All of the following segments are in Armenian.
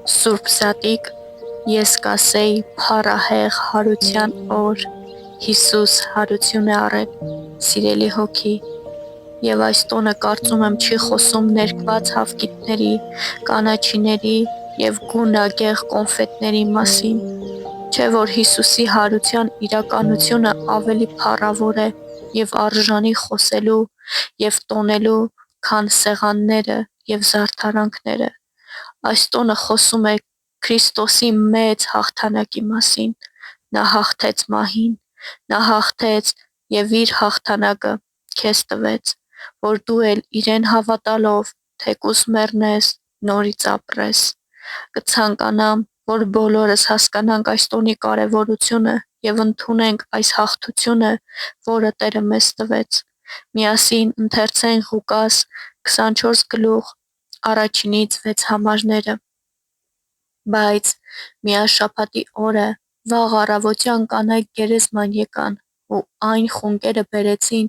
Սուրբ Զատիկ, ես կասեի փառահեղ հարության օր, Հիսուս հարություն է առել, սիրելի հոգի, եւ այս տոնը կարծում եմ չի խոսում ներկված հավկիթների, կանաչիների եւ գունագեղ կոնֆետների մասին, չէ որ Հիսուսի հարության իրականությունը ավելի փառավոր է եւ արժանի խոսելու եւ տոնելու, քան սեղանները եւ զարդարանքները։ Այս տոնը խոսում է Քրիստոսի մեծ հաղթանակի մասին։ Նա հաղթեց մահին, նա հաղթեց եւ իր հաղթանակը քեզ տվեց, որ դու էլ իրեն հավատալով, թեկուզ մեռնես, նորից ապրես։ Կցանկանամ, որ բոլորս հասկանանք այս տոնի կարևորությունը եւ ընդունենք այս հաղթությունը, որը Տերը մեզ տվեց։ Միասին ընթերցենք Ղուկաս 24:1-6 համարները։ Բայց միաշաբաթի օրը վաղ առավոտյան կանայք գերեզման եկան ու այն խունկերը բերեցին,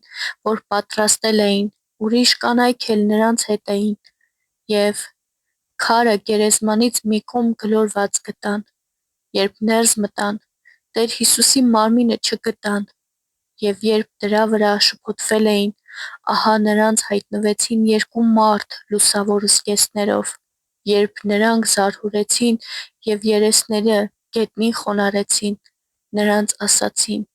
որ պատրաստել էին, ուրիշ կանայք էլ նրանց հետ էին, եւ քարը գերեզմանից մի կողմ գլորված գտան։ Երբ ներս մտան, Տեր Հիսուսի մարմինը չգտան, եւ երբ դրա վրա շփոթվել էին, ահա նրանց հայտնվեցին երկու մարդ լուսավոր զգեստներով։ Երբ նրանք զարհուրեցին եւ երեսները գետնին խոնարհեցին, նրանց ասացին.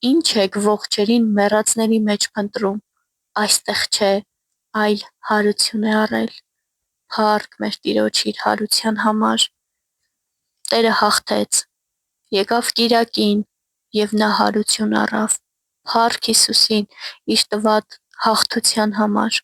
«Ի՞նչ եք ողջերին մեռածների մեջ փնտրում, այստեղ չէ, այլ հարություն է առել»։ Փառք մեր Տիրոջ իր հարության համար։ Տերը հաղթեց, եկավ կիրակին եւ նա հարություն առավ։ Փառք Հիսուսին իր տված հաղթության համար։